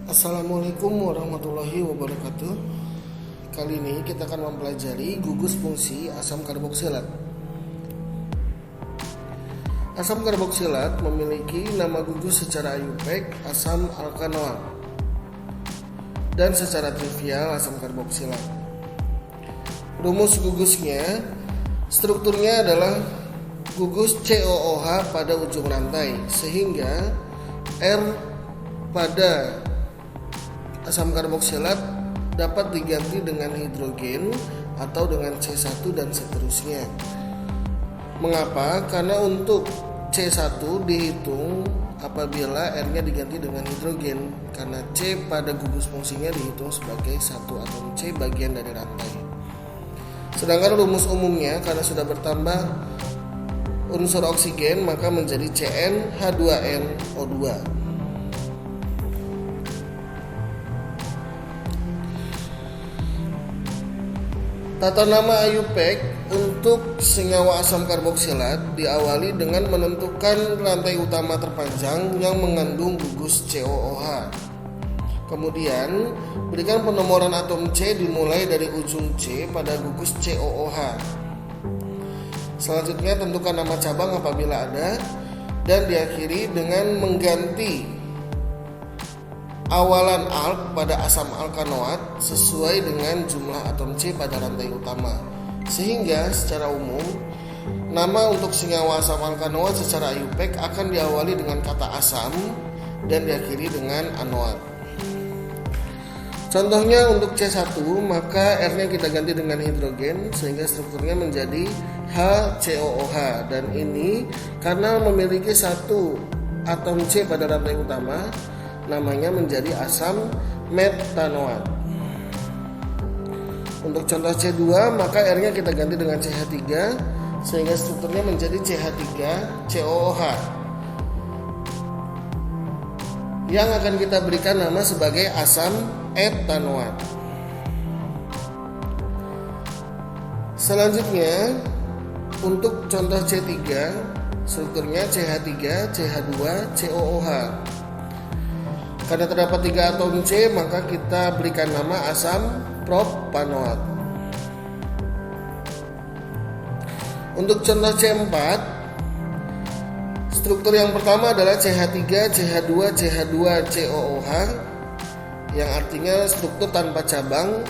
Assalamualaikum warahmatullahi wabarakatuh. Kali ini kita akan mempelajari gugus fungsi asam karboksilat. Asam karboksilat memiliki nama gugus secara IUPAC asam alkanoat dan secara trivial asam karboksilat. Rumus gugusnya, strukturnya adalah gugus COOH pada ujung rantai, sehingga R pada asam karboksilat dapat diganti dengan hidrogen atau dengan C1 dan seterusnya. Mengapa? Karena untuk C1 dihitung apabila R-nya diganti dengan hidrogen, karena C pada gugus fungsinya dihitung sebagai satu atom C bagian dari rantai. Sedangkan rumus umumnya karena sudah bertambah unsur oksigen maka menjadi CnH2nO2. Tata nama IUPAC untuk senyawa asam karboksilat diawali dengan menentukan rantai utama terpanjang yang mengandung gugus COOH. Kemudian berikan penomoran atom C dimulai dari ujung C pada gugus COOH. Selanjutnya tentukan nama cabang apabila ada, dan diakhiri dengan mengganti awalan alk pada asam alkanoat sesuai dengan jumlah atom C pada rantai utama. Sehingga secara umum nama untuk senyawa asam alkanoat secara IUPAC akan diawali dengan kata asam dan diakhiri dengan anoat. Contohnya untuk C1 maka R-nya kita ganti dengan hidrogen sehingga strukturnya menjadi HCOOH, dan ini karena memiliki satu atom C pada rantai utama namanya menjadi asam metanoat. Untuk contoh C2 maka R-nya kita ganti dengan CH3 sehingga strukturnya menjadi CH3COOH yang akan kita berikan nama sebagai asam etanoat. Selanjutnya untuk contoh C3 strukturnya CH3 CH2 COOH. Karena terdapat 3 atom C maka kita berikan nama asam propanoat. Untuk contoh C4 struktur yang pertama adalah CH3 CH2 CH2 COOH yang artinya struktur tanpa cabang.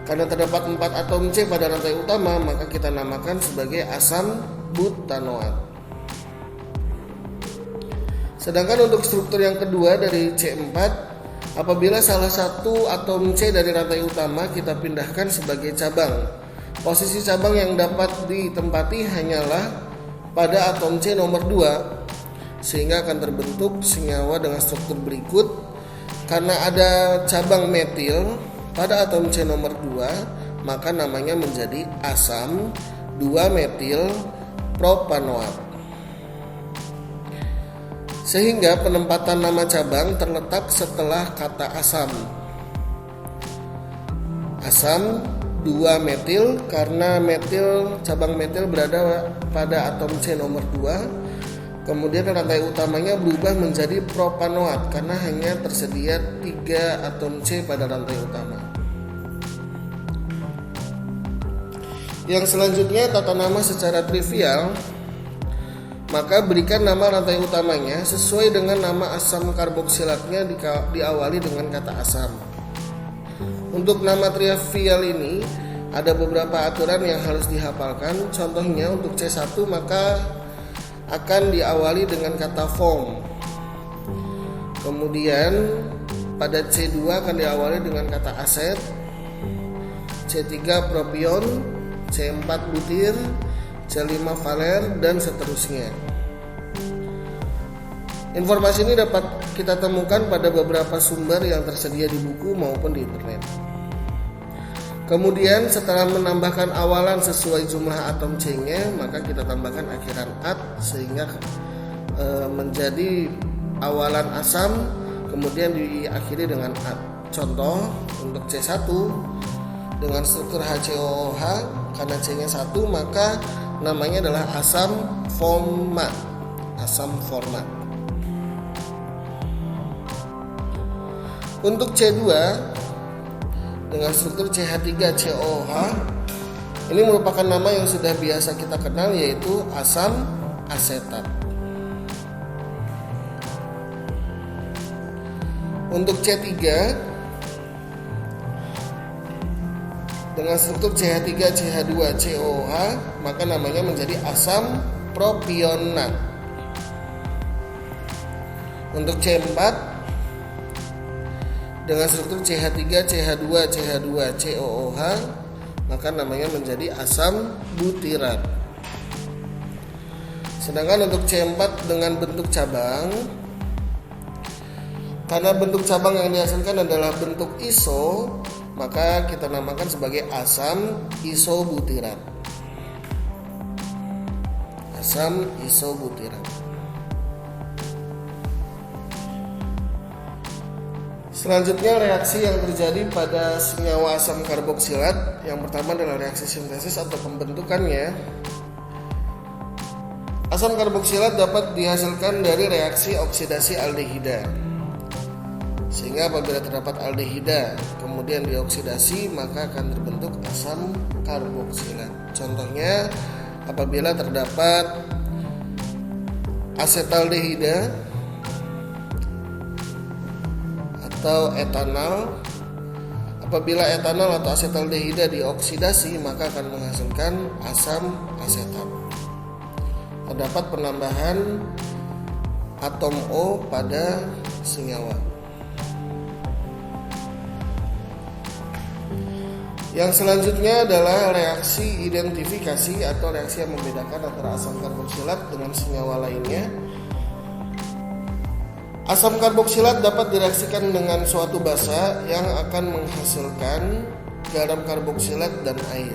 Karena terdapat 4 atom C pada rantai utama maka kita namakan sebagai asam butanoat. Sedangkan untuk struktur yang kedua dari C4, apabila salah satu atom C dari rantai utama kita pindahkan sebagai cabang. Posisi cabang yang dapat ditempati hanyalah pada atom C nomor 2, sehingga akan terbentuk senyawa dengan struktur berikut. Karena ada cabang metil pada atom C nomor 2, maka namanya menjadi asam 2-metil propanoat. Sehingga penempatan nama cabang terletak setelah kata asam. Asam 2-metil karena metil, cabang metil berada pada atom C nomor 2. Kemudian rantai utamanya berubah menjadi propanoat karena hanya tersedia 3 atom C pada rantai utama. Yang selanjutnya tata nama secara trivial. Maka berikan nama rantai utamanya sesuai dengan nama asam karboksilatnya diawali dengan kata asam. Untuk nama trivial ini ada beberapa aturan yang harus dihafalkan. Contohnya untuk C1 maka akan diawali dengan kata form. Kemudian pada C2 akan diawali dengan kata aset, C3 propion, C4 butir, C5 valer, dan seterusnya. Informasi ini dapat kita temukan pada beberapa sumber yang tersedia di buku maupun di internet. Kemudian setelah menambahkan awalan sesuai jumlah atom C-nya, maka kita tambahkan akhiran at sehingga menjadi awalan asam kemudian diakhiri dengan at. Contoh untuk C1 dengan struktur HCOOH, karena C-nya 1 maka namanya adalah asam format. Untuk C2 dengan struktur CH3COOH, ini merupakan nama yang sudah biasa kita kenal, yaitu asam asetat. Untuk C3 dengan struktur CH3CH2COOH, maka namanya menjadi asam propionat. Untuk C4 dengan struktur CH3CH2CH2COOH, maka namanya menjadi asam butirat. Sedangkan untuk C4 dengan bentuk cabang, karena bentuk cabang yang dihasilkan adalah bentuk iso, maka kita namakan sebagai asam isobutirat. Asam isobutirat. Selanjutnya reaksi yang terjadi pada senyawa asam karboksilat. Yang pertama adalah reaksi sintesis atau pembentukannya. Asam karboksilat dapat dihasilkan dari reaksi oksidasi aldehida. Sehingga apabila terdapat aldehida kemudian dioksidasi, maka akan terbentuk asam karboksilat. Contohnya apabila terdapat asetaldehida atau etanol. Apabila etanol atau asetaldehida dioksidasi, maka akan menghasilkan asam asetat. Terdapat penambahan atom O pada senyawa. Yang selanjutnya adalah reaksi identifikasi atau reaksi yang membedakan antara asam karboksilat dengan senyawa lainnya. Asam karboksilat dapat direaksikan dengan suatu basa yang akan menghasilkan garam karboksilat dan air.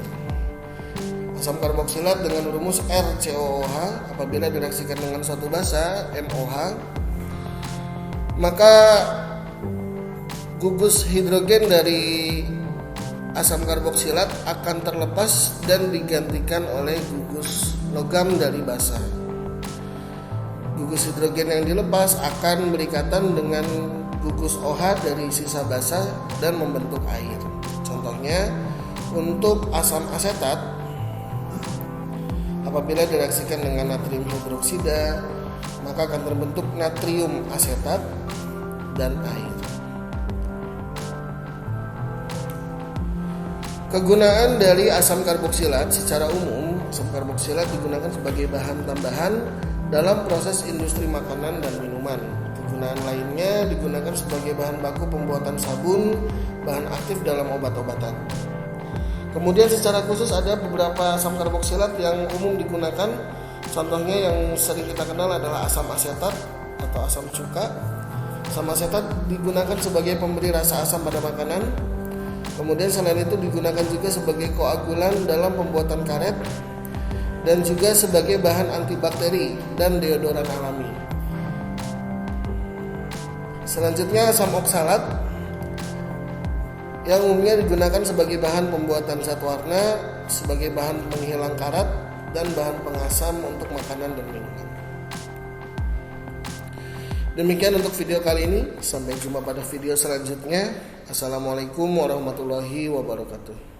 Asam karboksilat dengan rumus RCOOH apabila direaksikan dengan suatu basa MOH, maka gugus hidrogen dari asam karboksilat akan terlepas dan digantikan oleh gugus logam dari basa. Gugus hidrogen yang dilepas akan berikatan dengan gugus OH dari sisa basa dan membentuk air. Contohnya untuk asam asetat, apabila direaksikan dengan natrium hidroksida, maka akan terbentuk natrium asetat dan air. Kegunaan dari asam karboksilat secara umum, asam karboksilat digunakan sebagai bahan tambahan dalam proses industri makanan dan minuman. Kegunaan lainnya digunakan sebagai bahan baku pembuatan sabun, bahan aktif dalam obat-obatan. Kemudian secara khusus ada beberapa asam karboksilat yang umum digunakan. Contohnya yang sering kita kenal adalah asam asetat atau asam cuka. Asam asetat digunakan sebagai pemberi rasa asam pada makanan. Kemudian selain itu digunakan juga sebagai koagulan dalam pembuatan karet dan juga sebagai bahan antibakteri dan deodoran alami. Selanjutnya asam oksalat yang umumnya digunakan sebagai bahan pembuatan zat warna, sebagai bahan penghilang karat, dan bahan pengasam untuk makanan dan minuman. Demikian untuk video kali ini. Sampai jumpa pada video selanjutnya. Assalamualaikum warahmatullahi wabarakatuh.